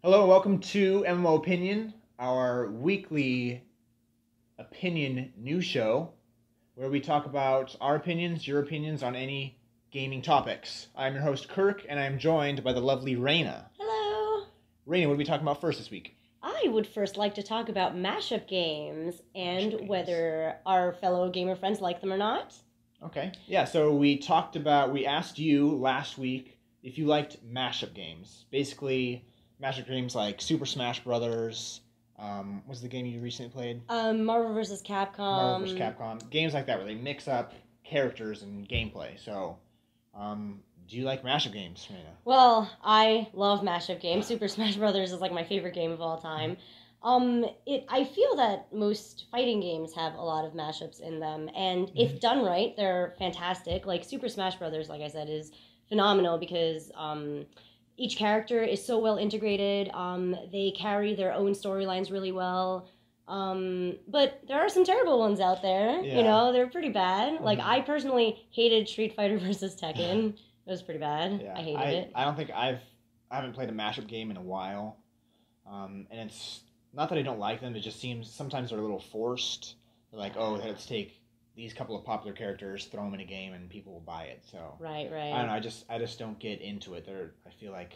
Hello and welcome to MMOpinion, our weekly opinion news show where we talk about our opinions, your opinions on any gaming topics. I'm your host Kirk and I'm joined by the lovely Reina. Hello. Reina, what are we talking about first this week? I would first like to talk about mashup games and whether our fellow gamer friends like them or not. Okay. Yeah, so we asked you last week if you liked mashup games. Basically, mashup games like Super Smash Brothers. What's the game you recently played? Marvel vs. Capcom. Marvel vs. Capcom. Games like that where they mix up characters and gameplay. So, do you like mashup games, Reina? Well, I love mashup games. Super Smash Brothers is like my favorite game of all time. I feel that most fighting games have a lot of mashups in them, and if done right, they're fantastic. Like Super Smash Brothers, like I said, is phenomenal because each character is so well integrated. They carry their own storylines really well. But there are some terrible ones out there. Yeah. You know, they're pretty bad. Like, I personally hated Street Fighter versus Tekken. It was pretty bad. Yeah. I hated it. I don't think I haven't played a mashup game in a while. And it's not that I don't like them, it just seems sometimes they're a little forced. They're like, oh, let's take these couple of popular characters, throw them in a game, and people will buy it. So Right. I don't know. I just don't get into it. I feel like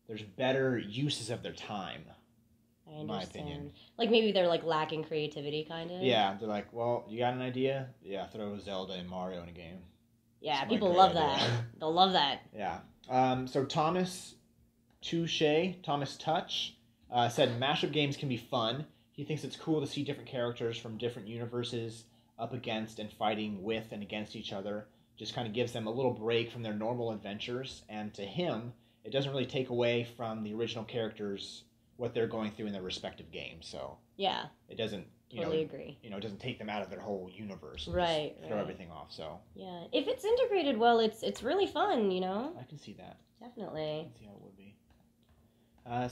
there's better uses of their time. I understand. In my opinion. Like, maybe they're, like, lacking creativity, kind of. Yeah, they're like, well, you got an idea? Yeah, throw Zelda and Mario in a game. Yeah, That's people my love great idea. that. They'll love that. Yeah. So Thomas Touch, said mashup games can be fun. He thinks it's cool to see different characters from different universes up against and fighting with and against each other. Just kind of gives them a little break from their normal adventures, and to him, it doesn't really take away from the original characters what they're going through in their respective games. So Yeah. it doesn't, Totally agree. it doesn't take them out of their whole universe. And Right. just throw everything off. So Yeah. If it's integrated well, it's really fun, you know? I can see that. Definitely. I can see how it would be.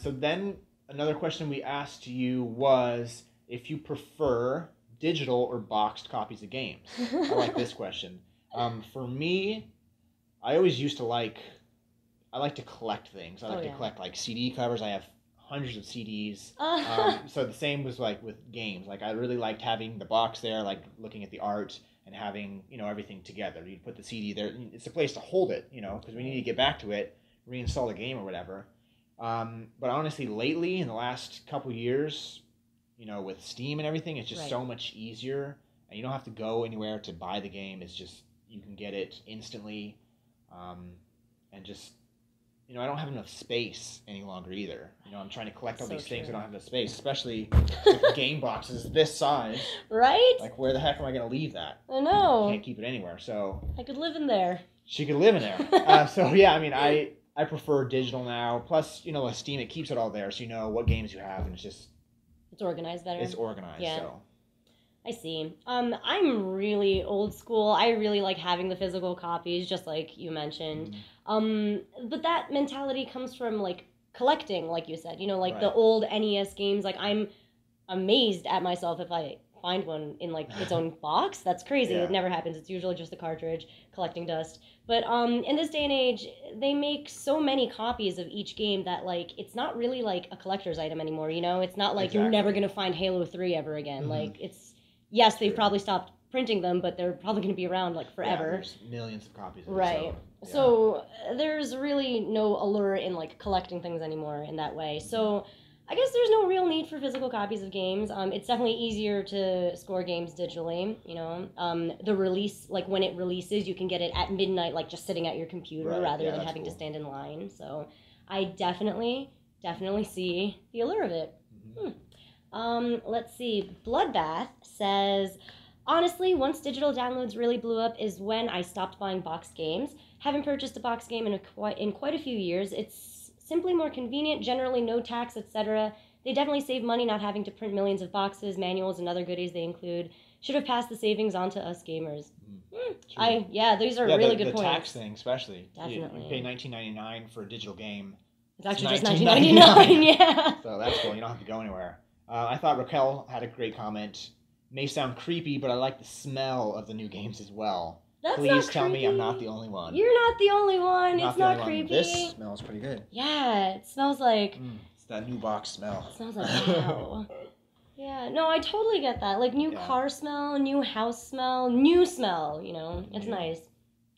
So then another question we asked you was if you prefer digital or boxed copies of games. I like this question. For me, I always used to I like to collect things. I like to collect like CD covers. I have hundreds of CDs. So the same was like with games. Like I really liked having the box there, like looking at the art and having, everything together. You put the CD there. It's a place to hold it, because we need to get back to it, reinstall the game or whatever. But honestly, lately, in the last couple years, with Steam and everything, it's just so much easier. And you don't have to go anywhere to buy the game. It's just, you can get it instantly. And just, I don't have enough space any longer either. I'm trying to collect all these things. I don't have enough space, especially with game boxes this size. Right? Like, where the heck am I going to leave that? I know. I can't keep it anywhere, so... I could live in there. She could live in there. So, yeah, I prefer digital now. Plus, with Steam, it keeps it all there, so you know what games you have, and it's just... It's organized better. It's organized, so... I see. I'm really old school. I really like having the physical copies, just like you mentioned. But that mentality comes from, like, collecting, like you said. The old NES games. Like, I'm amazed at myself if I find one in, like, its own box. That's crazy. Yeah. It never happens. It's usually just a cartridge collecting dust. But in this day and age, they make so many copies of each game that, like, it's not really, like, a collector's item anymore, It's not like you're never going to find Halo 3 ever again. Like, it's... Yes, they've probably stopped printing them, but they're probably going to be around, like, forever. Yeah, there's millions of copies of it. Right. So there's really no allure in, like, collecting things anymore in that way. So I guess there's no real need for physical copies of games. It's definitely easier to score games digitally, The release, like, when it releases, you can get it at midnight, like, just sitting at your computer rather than having to stand in line. So I definitely see the allure of it. Let's see. Bloodbath says, honestly, once digital downloads really blew up is when I stopped buying boxed games. Haven't purchased a boxed game in quite a few years. It's simply more convenient, generally no tax, etc. They definitely save money not having to print millions of boxes, manuals, and other goodies they include. Should have passed the savings on to us gamers. These are really good points. The tax thing, especially. Definitely. You pay $19.99 for a digital game. It's actually just $19.99, yeah. So that's cool. You don't have to go anywhere. I thought Raquel had a great comment. May sound creepy, but I like the smell of the new games as well. That's Please not tell me I'm creepy. not the only one. You're not the only one. I'm It's the not only one. creepy. This smells pretty good. Yeah, it smells like. It's that new box smell. It smells like wow. Yeah, no, I totally get that. Like new car smell, new house smell, new smell. You know, it's nice.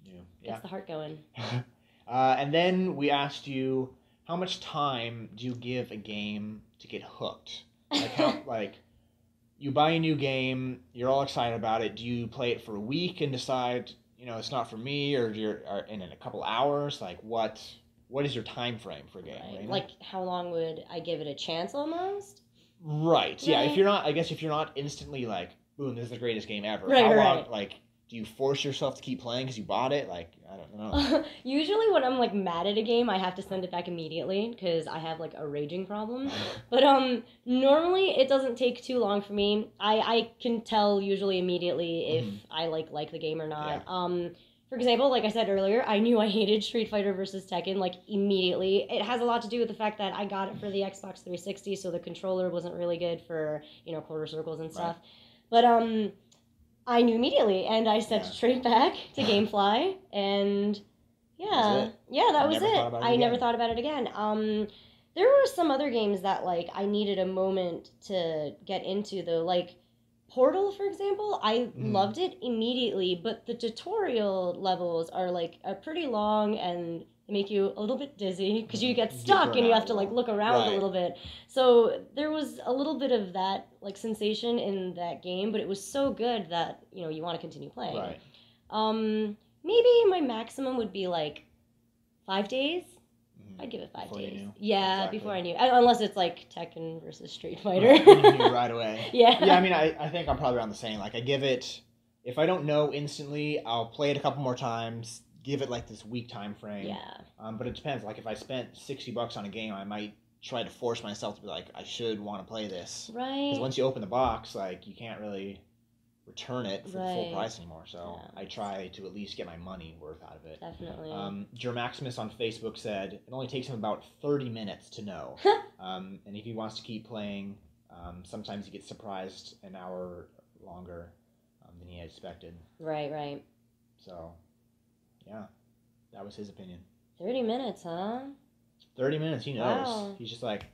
New. Gets the heart going. And then we asked you, how much time do you give a game to get hooked? Like how, like, you buy a new game, you're all excited about it. Do you play it for a week and decide, you know, it's not for me, or you're in a couple hours? Like, what is your time frame for a game? Right. Like, how long would I give it a chance, almost? Right. Yeah. If you're not instantly like, boom, this is the greatest game ever. Right. How long? Right. Like, do you force yourself to keep playing because you bought it? Like, I don't know. Usually when I'm like mad at a game, I have to send it back immediately because I have like a raging problem. But normally it doesn't take too long for me. I can tell usually immediately if I like the game or not. Yeah. For example, like I said earlier, I knew I hated Street Fighter versus Tekken like immediately. It has a lot to do with the fact that I got it for the Xbox 360, so the controller wasn't really good for, you know, quarter circles and stuff. Right. But I knew immediately, and I sent straight back to GameFly, and that was it. I never thought about it again. There were some other games that like I needed a moment to get into though, like Portal, for example. I loved it immediately, but the tutorial levels are like pretty long and they make you a little bit dizzy because you get stuck and you have to like look around a little bit. So there was a little bit of that like sensation in that game, but it was so good that, you know, you want to continue playing. Right. Maybe my maximum would be like 5 days. I'd give it 5 days. Before I knew. Unless it's like Tekken versus Street Fighter. Right. You knew right away. Yeah. Yeah, I mean, I think I'm probably around the same. Like, I give it, if I don't know instantly, I'll play it a couple more times, give it like this week time frame. Yeah. But it depends. Like, if I spent $60 on a game, I might try to force myself to be like, I should want to play this. Right. Because once you open the box, like, you can't really return it for the full price anymore. So I try to at least get my money worth out of it. Definitely. Jermaximus on Facebook said it only takes him about 30 minutes to know. And if he wants to keep playing, sometimes he gets surprised an hour longer than he had expected. Right. So, yeah, that was his opinion. 30 minutes, huh? 30 minutes, he knows. Wow. He's just like,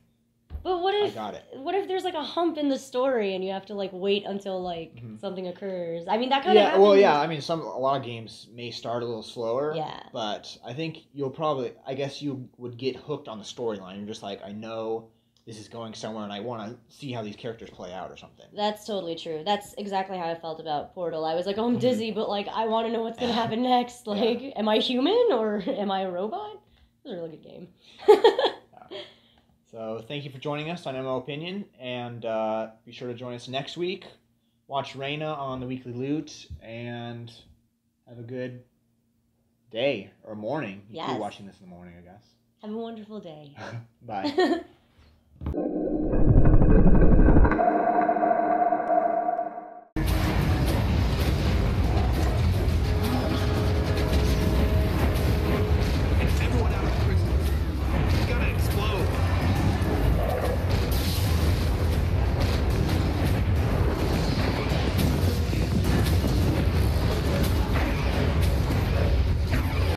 but what if, I got it. What if there's like a hump in the story and you have to like wait until like something occurs? I mean, that kind of happens. Well, yeah. I mean, a lot of games may start a little slower. Yeah. But I think I guess you would get hooked on the storyline. You're just like, I know this is going somewhere and I want to see how these characters play out or something. That's totally true. That's exactly how I felt about Portal. I was like, oh, I'm dizzy, but like, I want to know what's going to happen next. Like, am I human or am I a robot? It was a really good game. So thank you for joining us on MMOpinion, and be sure to join us next week. Watch Reina on the Weekly Loot, and have a good day or morning. You could be watching this in the morning, I guess. Have a wonderful day. Bye.